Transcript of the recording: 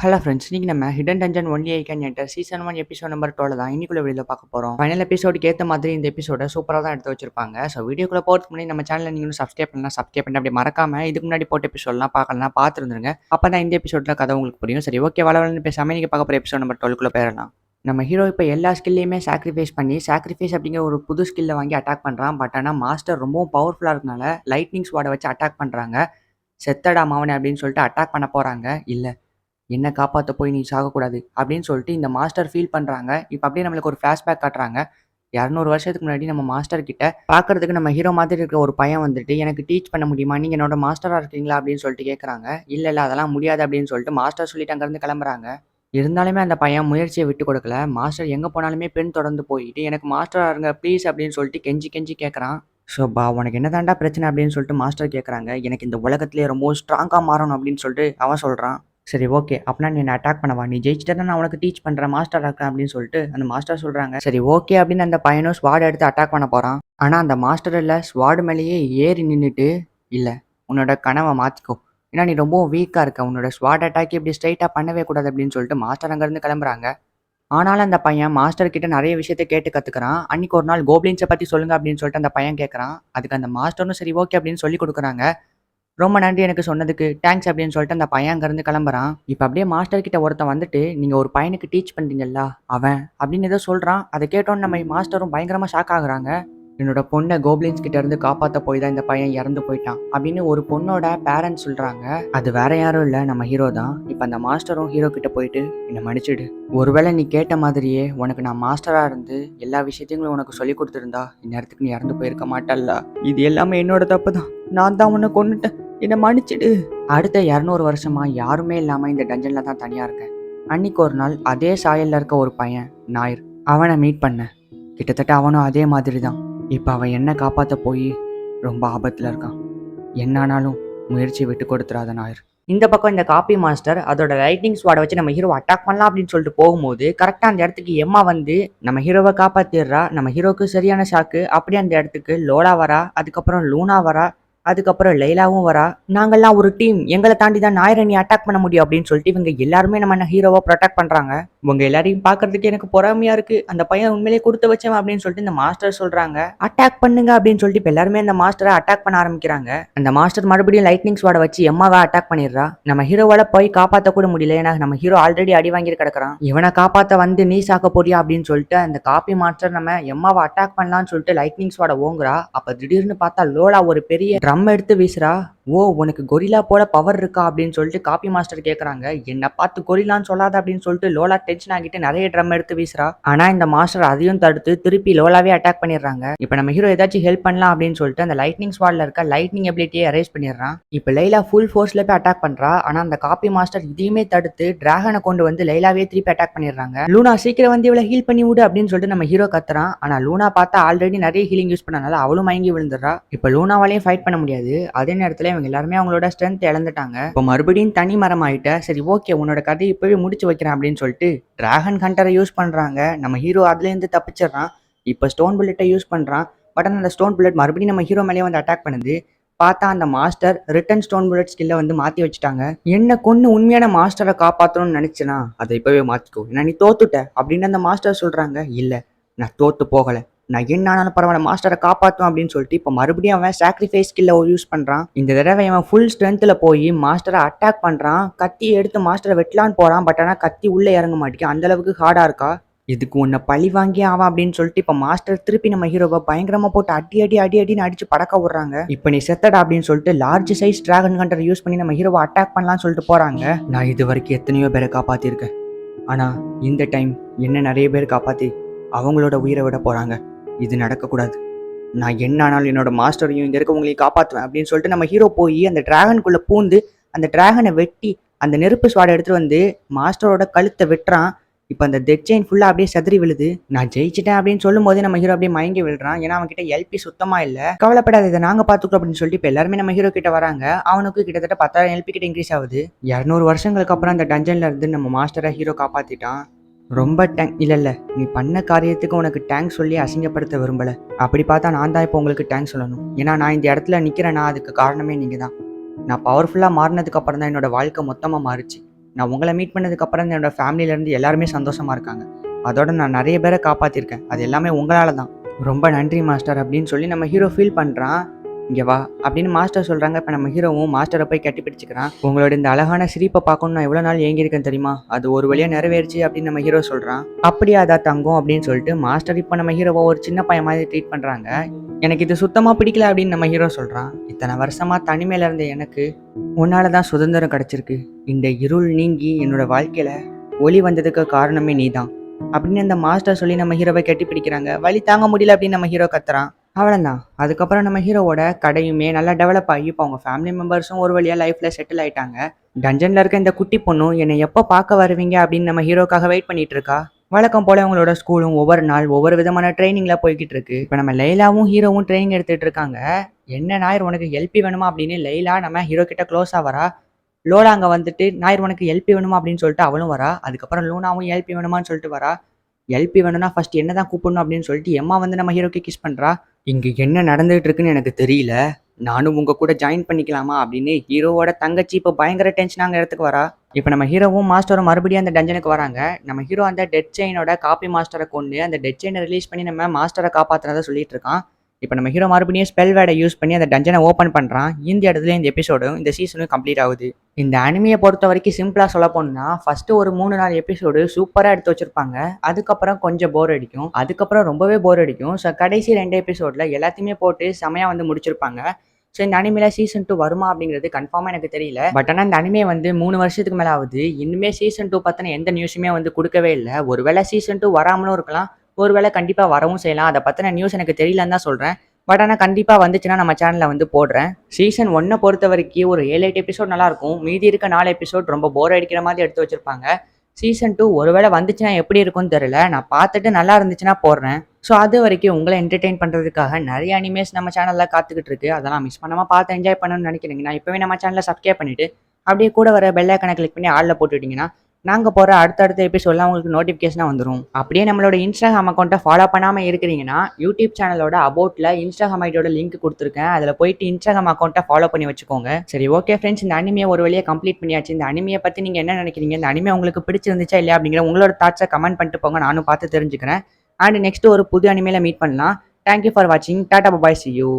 Hello friends, இன்னைக்கு நம்ம hidden dungeon only I can enter season 1 episode number 12 தான் இன்னைக்குள்ள வீடியோவில் பார்க்க போகிறோம். ஃபைனல் எபிசோடுக்கு ஏற்ற மாதிரி இந்த எபிசோட சூப்பராக தான் எடுத்து வச்சிருப்பாங்க. ஸோ வீடியோக்குள்ள போகிறதுக்கு முன்னாடி நம்ம சேனலில் நீங்களும் சப்ஸ்கிரைப் பண்ணலாம், சப்ஸ்கிரைப் பண்ணி அப்படி மறக்காம இதுக்கு முன்னாடி போட்ட எபிசோட்லாம் பார்க்கலாம், பார்த்துருந்துருங்க. அப்போ தான் இந்த எபிசோடில் கதை உங்களுக்கு புரியும். சரி, ஓகே, வளவலன்னு பேசாமல் நீங்கள் பார்க்க போகிற எபிசோட் நம்பர் 12 போயிடலாம். நம்ம ஹீரோ இப்போ எல்லா ஸ்கில்லையுமே சாக்ரிஃபைஸ் பண்ணி சாக்ரிஃபைஸ் அப்படிங்கிற ஒரு புது ஸ்கில்லை வாங்கி அட்டாக் பண்ணுறான். பட் ஆனால் மாஸ்டர் ரொம்பவும் பவர்ஃபுல்லாக இருக்கனால லைட்னிங் ஸ்வாடை வச்சு அட்டாக் பண்ணுறாங்க. செத்தடா மாவனே அப்படின்னு சொல்லிட்டு அட்டாக் பண்ண போகிறாங்க. இல்லை, என்ன காப்பாற்ற போய் நீ சாகக்கூடாது அப்படின்னு சொல்லிட்டு இந்த மாஸ்டர் ஃபீல் பண்ணுறாங்க. இப்போ அப்படியே நம்மளுக்கு ஒரு ஃப்ளாஷ்பேக் காட்டுறாங்க. 200 வருஷத்துக்கு முன்னாடி நம்ம மாஸ்டர் கிட்ட பார்க்கறதுக்கு நம்ம ஹீரோ மாதிரி இருக்க ஒரு பையன் வந்துட்டு, எனக்கு டீச் பண்ண முடியுமா, நீங்கள் என்னோட மாஸ்டராக இருக்கீங்களா அப்படின்னு சொல்லிட்டு கேட்குறாங்க. இல்லை அதெல்லாம் முடியாது அப்படின்னு சொல்லிட்டு மாஸ்டர் சொல்லிட்டு அங்கேருந்து கிளம்புறாங்க. இருந்தாலுமே அந்த பையன் முயற்சியை விட்டு கொடுக்கல. மாஸ்டர் எங்கே போனாலுமே பெண் தொடர்ந்து போயிட்டு, எனக்கு மாஸ்டராக இருங்க ப்ளீஸ் அப்படின்னு சொல்லிட்டு கெஞ்சி கெஞ்சி கேட்குறான். ஸோ உனக்கு என்ன தாண்டா பிரச்சனை அப்படின்னு சொல்லிட்டு மாஸ்டர் கேட்குறாங்க. எனக்கு இந்த உலகத்திலே ரொம்ப ஸ்ட்ராங்காக மாறணும் அப்படின்னு சொல்லிட்டு அவன் சொல்கிறான். சரி, ஓகே, அப்படின்னா நீ என்ன அட்டாக் பண்ணவா, நீ ஜெயிச்சிட்டா நான் உனக்கு டீச் பண்ணுறேன், மாஸ்டர் இருக்கேன் அப்படின்னு சொல்லிட்டு அந்த மாஸ்டர் சொல்கிறாங்க. சரி, ஓகே அப்படின்னு அந்த பையனும் ஸ்வாட் எடுத்து அட்டாக் பண்ண போகிறான். ஆனால் அந்த மாஸ்டர் இல்லை, ஸ்வாட் மேலேயே ஏறி நின்றுட்டு, இல்லை உன்னோட கனவை மாற்றிக்கோ, ஏன்னா நீ ரொம்ப வீக்காக இருக்க, உன்னோட ஸ்வாட் அட்டாக் இப்படி ஸ்ட்ரைட்டாக பண்ணவே கூடாது அப்படின்னு சொல்லிட்டு மாஸ்டர் அங்கேருந்து கிளம்புறாங்க. ஆனாலும் அந்த பையன் மாஸ்டர் கிட்ட நிறைய விஷயத்தை கேட்டு கற்றுக்கிறான். அன்றைக்கி ஒரு நாள் கோப்ளின்ஸை பற்றி சொல்லுங்க அப்படின்னு சொல்லிட்டு அந்த பையன் கேட்குறான். அதுக்கு அந்த மாஸ்டரும் சரி ஓகே அப்படின்னு சொல்லி கொடுக்குறாங்க. ரொம்ப நன்றி எனக்கு சொன்னதுக்கு, தேங்க்ஸ் அப்படின்னு சொல்லிட்டு அந்த பையன் அங்கேருந்து கிளம்புறான். இப்போ அப்படியே மாஸ்டர் கிட்ட ஒருத்தன் வந்துட்டு, நீங்கள் ஒரு பையனுக்கு டீச் பண்ணுறீங்கல்ல அவன் அப்படின்னு ஏதோ சொல்கிறான். அதை கேட்டோன்னு நம்ம மாஸ்டரும் பயங்கரமாக ஷாக் ஆகுறாங்க. என்னோட பொண்ணை கோப்ளின்ஸ் கிட்ட இருந்து காப்பாற்ற போய் தான் இந்த பையன் இறந்து போயிட்டான் அப்படின்னு ஒரு பொண்ணோட பேரண்ட்ஸ் சொல்கிறாங்க. அது வேற யாரும் இல்லை, நம்ம ஹீரோ தான். இப்போ அந்த மாஸ்டரும் ஹீரோ கிட்ட போயிட்டு, என்னை மன்னிச்சிடு, ஒருவேளை நீ கேட்ட மாதிரியே உனக்கு நான் மாஸ்டராக இருந்து எல்லா விஷயத்தையும் உனக்கு சொல்லி கொடுத்துருந்தா இந்நேரத்துக்கு நீ இறந்து போயிருக்க மாட்டல்ல, இது எல்லாமே என்னோட தப்பு தான், நான் தான் உன்னை கொண்டுட்டேன், என்னை மன்னிச்சிடு. அடுத்த 200 வருஷமா யாருமே இல்லாமல் இந்த டஞ்சனில் தான் தனியாக இருக்கேன். அன்னைக்கு ஒரு நாள் அதே சாயலில் இருக்க ஒரு பையன் நாயர், அவனை மீட் பண்ணேன். கிட்டத்தட்ட அவனும் அதே மாதிரி தான். இப்போ அவன் என்ன காப்பாற்ற போய் ரொம்ப ஆபத்தில் இருக்கான். என்னானாலும் முயற்சியை விட்டு கொடுத்துறாத நாயர். இந்த பக்கம் இந்த காப்பி மாஸ்டர் அதோட லைட்னிங் ஸ்வாடை வச்சு நம்ம ஹீரோ அட்டாக் பண்ணலாம் அப்படின்னு சொல்லிட்டு போகும்போது கரெக்டாக அந்த இடத்துக்கு எம்மா வந்து நம்ம ஹீரோவை காப்பாற்றிடுறா. நம்ம ஹீரோக்கு சரியான ஷாக்கு. அப்படியே அந்த இடத்துக்கு லோலா வரா, அதுக்கப்புறம் லூனா வரா, அதுக்கப்புறம் லைலாவும் வரா. நாங்கள்லாம் ஒரு டீம், எங்களை தாண்டி தான் நாயரணி அட்டாக் பண்ண முடியும் அப்படின்னு சொல்லிட்டு இவங்க எல்லாருமே நம்ம ஹீரோவை ப்ரொடெக்ட் பண்றாங்க. உங்க எல்லாரையும் பார்க்கறதுக்கு எனக்கு பொறாமையா இருக்கு, அந்த பையன் உண்மையிலேயே கொடுத்து வச்சவன் அப்படின்னு சொல்லிட்டு இந்த மாஸ்டர் சொல்றாங்க. அட்டாக் பண்ணுங்க அப்படின்னு சொல்லிட்டு இப்போ எல்லாருமே அந்த மாஸ்டரை அட்டாக் பண்ண ஆரம்பிக்கிறாங்க. அந்த மாஸ்டர் மறுபடியும் லைட்னிங் ஸ்வாடை வச்சு எம்மாவை அட்டாக் பண்ணிடுறா. நம்ம ஹீரோவால போய் காப்பாற்ற கூட முடியல, ஏன்னா நம்ம ஹீரோ ஆல்ரெடி அடி வாங்கி கிடக்குறான். இவனை காப்பாற்ற வந்து நீ சாக்க போறியா அப்படின்னு சொல்லிட்டு அந்த காப்பி மாஸ்டர் நம்ம எம்மாவை அட்டாக் பண்ணலாம்னு சொல்லிட்டு லைட்னிங் ஸ்வாடை ஓங்குறா. அப்ப திடீர்னு பார்த்தா லோலா ஒரு பெரிய ட்ரம் எடுத்து வீசுறா. ஓ, உனக்கு கொரிலா போல பவர் இருக்கா அப்படின்னு சொல்லிட்டு காப்பி மாஸ்டர் கேட்குறாங்க. என்ன பார்த்து கொரிலான்னு சொல்லாத அப்படின்னு சொல்லிட்டு லோலா டென்ஷன் ஆகிட்டு நிறைய ட்ரம் எடுத்து வீசுறா. ஆனா இந்த மாஸ்டர் அதையும் தடுத்து திருப்பி லோலாவே அட்டாக் பண்ணிடுறாங்க. இப்போ நம்ம ஹீரோ ஏதாச்சும் ஹெல்ப் பண்ணலாம் அப்படின்னு சொல்லிட்டு அந்த லைட்னிங் ஸ்வாட்ல இருக்க லைட்னிங் எபிலிட்டியை அரேஸ் பண்ணிடுறான். இப்போ லைலா ஃபுல் ஃபோர்ஸ்ல போய் அட்டாக் பண்றா. ஆனா அந்த காப்பி மாஸ்டர் இதையுமே தடுத்து டிராகனை கொண்டு வந்து லைலாவே திருப்பி அட்டாக் பண்ணிடுறாங்க. லூனா சீக்கிரம் வந்து இவளை ஹீல் பண்ணி விடு அப்படின்னு சொல்லிட்டு நம்ம ஹீரோ கத்துறான். ஆனா லூனா பார்த்தா ஆல்ரெடி நிறைய ஹீலிங் யூஸ் பண்ணனால அவளும் மயங்கி விழுந்துடுறா. இப்போ லூனாவாலையும் ஃபைட் பண்ண முடியாது. அதே நேரத்தில் இவங்க எல்லாருமே அவங்களோட ஸ்ட்ரென்த் இழந்துட்டாங்க. இப்போ மறுபடியும் தனி மரம் ஆயிட்ட. சரி ஓகே, உன்னோட கதையை இப்பவே முடிச்சு வைக்கிறேன் அப்படின்னு சொல்லிட்டு டிராகன் ஹண்டரை யூஸ் பண்றாங்க. நம்ம ஹீரோ அதுலேருந்து தப்பிச்சிடறான். இப்போ ஸ்டோன் புல்லட்டை யூஸ் பண்றான். பட் அந்த ஸ்டோன் புல்லட் மறுபடியும் நம்ம ஹீரோ மேலேயே வந்து அட்டாக் பண்ணுது. பார்த்தா அந்த மாஸ்டர் ரிட்டன் ஸ்டோன் புல்லட் ஸ்கில்லை வந்து மாற்றி வச்சுட்டாங்க. என்ன கொண்டு உண்மையான மாஸ்டரை காப்பாற்றணும்னு நினைச்சேனா அதை இப்பவே மாற்றிக்கோ, ஏன்னா நீ தோத்துட்ட அப்படின்னு அந்த மாஸ்டர் சொல்றாங்க. இல்லை, நான் தோத்து போகலை, நான் என்ன ஆனாலும் பரவாயில்ல மாஸ்டரை காப்பாற்றும் அப்படின்னு சொல்லிட்டு இப்போ மறுபடியும் அவன் சாக்ரிஃபைஸ் ஸ்கில்லை யூஸ் பண்ணுறான். இந்த தடவை அவன் ஃபுல் ஸ்ட்ரென்த்தில் போய் மாஸ்டரை அட்டாக் பண்ணுறான். கத்தியை எடுத்து மாஸ்டரை வெட்டலான்னு போகிறான். பட் ஆனால் கத்தி உள்ளே இறங்க மாட்டேங்குது, அந்த அளவுக்கு ஹார்டாக இருக்கா. இதுக்கு உன்னை பழி வாங்கி ஆவான் அப்படின்னு சொல்லிட்டு இப்போ மாஸ்டர் திருப்பி நம்ம ஹீரோவை பயங்கரமாக போட்டு அடின்னு அடிச்சு படக்க விடுறாங்க. இப்போ நீ செத்தடா அப்படின்னு சொல்லிட்டு லார்ஜ் சைஸ் டிராகன் ஹண்டரை யூஸ் பண்ணி நம்ம ஹீரோவை அட்டாக் பண்ணலாம்னு சொல்லிட்டு போகிறாங்க. நான் இது வரைக்கும் எத்தனையோ பேரை காப்பாற்றிருக்கேன், ஆனால் இந்த டைம் என்ன நிறைய பேர் காப்பாற்றி அவங்களோட உயிரை விட போகிறாங்க. இது நடக்கக்கூடாது. நான் என்ன ஆனாலும் என்னோட மாஸ்டரையும் இங்கே இருக்கவங்களையும் காப்பாற்றுவேன் அப்படின்னு சொல்லிட்டு நம்ம ஹீரோ போய் அந்த டிராகனுக்குள்ளே பூந்து அந்த டிராகனை வெட்டி அந்த நெருப்பு ஸ்வாடை எடுத்துகிட்டு வந்து மாஸ்டரோட கழுத்தை வெட்டுறான். இப்போ அந்த டெட் செயின் ஃபுல்லாக அப்படியே செதறி விழுது. நான் ஜெயிச்சிட்டேன் அப்படின்னு சொல்லும் போதே நம்ம ஹீரோ அப்படியே மயங்கி விழுறான். ஏன்னா அவன் கிட்ட எல்பி சுத்தமாக இல்லை. கவலைப்படாத, இதை நாங்கள் பார்த்துக்கிறோம் அப்படின்னு சொல்லிட்டு இப்போ எல்லாருமே நம்ம ஹீரோ கிட்ட வராங்க. அவனுக்கு கிட்டத்தட்ட 10,000 எல்பி கிட்ட இன்க்ரீஸ் ஆகுது. 200 வருஷங்களுக்கு அப்புறம் அந்த டஞ்சன்ல இருந்து நம்ம மாஸ்டரை ஹீரோ காப்பாற்றிட்டான். ரொம்ப இல்லை, நீ பண்ண காரியத்துக்கு உனக்கு டேங்க்ஸ் சொல்லி அசிங்கப்படுத்த விரும்பலை. அப்படி பார்த்தா நான் தான் இப்போ உங்களுக்கு டேங்க்ஸ் சொல்லணும். ஏன்னா நான் இந்த இடத்துல நிற்கிறேன்னா அதுக்கு காரணமே நீங்கள் தான். நான் பவர்ஃபுல்லாக மாறினதுக்கு அப்புறம் தான் என்னோட வாழ்க்கை மொத்தமாக மாறிச்சு. நான் உங்களை மீட் பண்ணதுக்கப்புறம் என்னோட ஃபேமிலியிலேருந்து எல்லாருமே சந்தோஷமாக இருக்காங்க. அதோட நான் நிறைய பேரை காப்பாற்றிருக்கேன். அது எல்லாமே உங்களால் தான். ரொம்ப நன்றி மாஸ்டர் அப்படின்னு சொல்லி நம்ம ஹீரோ ஃபீல் பண்ணுறான். இங்கே வா அப்படின்னு மாஸ்டர் சொல்கிறாங்க. இப்போ நம்ம ஹீரோவும் மாஸ்டரை போய் கட்டி பிடிச்சிக்கிறான். உங்களோட இந்த அழகான சிரிப்பை பார்க்கணும் நான் எவ்வளோ நாள் ஏங்கியிருக்கேன் தெரியுமா, அது ஒரு வழியாக நிறைவேறிச்சு அப்படின்னு நம்ம ஹீரோ சொல்கிறான். அப்படியே அதா தங்கம் அப்படின்னு சொல்லிட்டு மாஸ்டர் இப்போ நம்ம ஹீரோவை ஒரு சின்ன பையன் மாதிரி ட்ரீட் பண்ணுறாங்க. எனக்கு இது சுத்தமாக பிடிக்கல அப்படின்னு நம்ம ஹீரோ சொல்கிறான். இத்தனை வருஷமாக தனிமையில் இருந்த எனக்கு உன்னால தான் சுதந்திரம் கிடச்சிருக்கு. இந்த இருள் நீங்கி என்னோட வாழ்க்கையில் ஒளி வந்ததுக்கு காரணமே நீ தான் அப்படின்னு அந்த மாஸ்டர் சொல்லி நம்ம ஹீரோவை கட்டி பிடிக்கிறாங்க. வலி தாங்க முடியல அப்படின்னு நம்ம ஹீரோ கத்துறான். அவ்வளோதான். அதுக்கப்புறம் நம்ம ஹீரோவோட கடையுமே நல்லா டெவலப் ஆகி இப்போ அவங்க ஃபேமிலி மெம்பர்ஸும் ஒரு வழியாக லைஃப்பில் செட்டில் ஆயிட்டாங்க. டஞ்சனில் இருக்க இந்த குட்டி பொண்ணும் என்னை எப்போ பார்க்க வருவீங்க அப்படின்னு நம்ம ஹீரோக்காக வெயிட் பண்ணிட்டு இருக்கா. வழக்கம் போல அவங்களோட ஸ்கூலும் ஒவ்வொரு நாள் ஒவ்வொரு விதமான ட்ரைனிங்ல போய்கிட்டு இருக்கு. இப்போ நம்ம லைலாவும் ஹீரோவும் ட்ரைனிங் எடுத்துட்டு இருக்காங்க. என்ன நாயர் உனக்கு எல்பி வேணுமா அப்படின்னு லைலா நம்ம ஹீரோ கிட்ட க்ளோஸாக வரா. லோலா அங்கே வந்துட்டு நாயர் உனக்கு எல்பி வேணுமா அப்படின்னு சொல்லிட்டு அவளும் வரா. அதுக்கப்புறம் லூனாவும் எல்பி வேணுமான்னு சொல்லிட்டு வரா. எல்பி வேணும்னா ஃபர்ஸ்ட் என்ன தான் கூப்பிடணும் அப்படின்னு சொல்லிட்டு எம்மா வந்து நம்ம ஹீரோக்கு கிஸ் பண்ணுறா. இங்கே என்ன நடந்துகிட்டு இருக்குன்னு எனக்கு தெரியல, நானும் உங்கள் கூட ஜாயின் பண்ணிக்கலாமா அப்படின்னு ஹீரோவோட தங்கச்சி இப்போ பயங்கர டென்ஷன் அங்கே இடத்துக்கு வரா. இப்போ நம்ம ஹீரோவும் மாஸ்டரும் மறுபடியும் அந்த டஞ்சனுக்கு வராங்க. நம்ம ஹீரோ அந்த டெட் செயினோட காப்பி மாஸ்டரை கொண்டு அந்த டெட் செயினை ரிலீஸ் பண்ணி நம்ம மாஸ்டரை காப்பாற்றுறதா சொல்லிட்டு இருக்கான். இப்போ நம்ம ஹீரோ மறுபடியும் ஸ்பெல் வேர்டை யூஸ் பண்ணி அந்த டஞ்சனை ஓப்பன் பண்ணுறான். இந்த இடத்துல இந்த எபிசோடும் இந்த சீசனும் கம்ப்ளீட் ஆகுது. இந்த அனிமையை பொறுத்த வரைக்கும் சிம்பிளாக சொல்ல போனா ஃபர்ஸ்ட் ஒரு 3-4 எபிசோடு சூப்பராக எடுத்து வச்சிருப்பாங்க. அதுக்கப்புறம் கொஞ்சம் போர் அடிக்கும், அதுக்கப்புறம் ரொம்பவே போர் அடிக்கும். ஸோ கடைசி 2 எபிசோடில் எல்லாத்தையுமே போட்டு செமையாக வந்து முடிச்சிருப்பாங்க. ஸோ இந்த அனிமையில சீசன் 2 வருமா அப்படிங்கிறது கன்ஃபார்மாக எனக்கு தெரியல. பட் ஆனால் இந்த அனிமே வந்து 3 வருஷத்துக்கு மேலே ஆகுது. இன்னுமே சீசன் 2 பற்றின எந்த நியூஸுமே வந்து கொடுக்கவே இல்லை. ஒருவேளை சீசன் 2 வராமலும் இருக்கலாம், ஒருவேளை கண்டிப்பாக வரவும் செய்யலாம். அதை பற்றின நியூஸ் எனக்கு தெரியலன்னு தான் சொல்கிறேன். பட் ஆனால் கண்டிப்பாக வந்துச்சுன்னா நம்ம சேனலில் வந்து போடுறேன். சீசன் 1 பொறுத்த வரைக்கும் ஒரு 7-8 எபிசோட் நல்லாயிருக்கும். மீதி இருக்க 4 எபிசோட் ரொம்ப போர் அடிக்கிற மாதிரி எடுத்து வச்சிருப்பாங்க. சீசன் 2 ஒருவேளை வந்துச்சுன்னா எப்படி இருக்கும்னு தெரியல. நான் பார்த்துட்டு நல்லா இருந்துச்சுன்னா போடுறேன். ஸோ அது வரைக்கும் உங்களை என்டர்டெயின் பண்ணுறதுக்காக நிறைய அனிமேஸ் நம்ம சேனலில் காத்துக்கிட்டு இருக்கு. அதெல்லாம் மிஸ் பண்ணாமல் பார்த்து என்ஜாய் பண்ணணும்னு நினைக்கிறீங்கன்னா இப்போவே நம்ம சேனலை சப்ஸ்கிரைப் பண்ணிவிட்டு அப்படியே கூட வர பெல் ஐக்கானை கிளிக் பண்ணி ஆளில் போட்டுவிட்டிங்கன்னா நாங்கள் போகிற அடுத்தடுத்த எபிசோட்லாம் உங்களுக்கு நோட்டிஃபிகேஷனாக வந்துடும். அப்படியே நம்மளோட இன்ஸ்டாகிராம் அக்கௌண்ட்டை ஃபாலோ பண்ணாமல் இருக்கிறீங்கன்னா யூடியூப் சேனலோட அபவுட்டில் இன்ஸ்டாகிராம் ஐடியோட லிங்க் கொடுத்துருக்கேன். அதில் போயிட்டு இன்ஸ்டாகிராம் அக்கௌண்ட்டை ஃபாலோ பண்ணி வச்சுக்கோங்க. சரி, ஓகே ஃப்ரெண்ட்ஸ், இந்த அனிமையை ஒரு வழியாக கம்ப்ளீட் பண்ணியாச்சு. இந்த அனிமையை பற்றி நீங்கள் என்ன நினைக்கிறீங்க? இந்த அனிமே உங்களுக்கு பிடிச்சிருந்துச்சா இல்லையா அப்படிங்கிற உங்களோட தாட்ஸை கமெண்ட் பண்ணிட்டு போங்க. நானும் பார்த்து தெரிஞ்சுக்கிறேன். அண்ட் நெக்ஸ்ட் ஒரு புது அனிமையில் மீட் பண்ணலாம். தேங்க்யூ ஃபார் வாட்சிங். Tata bye, see you.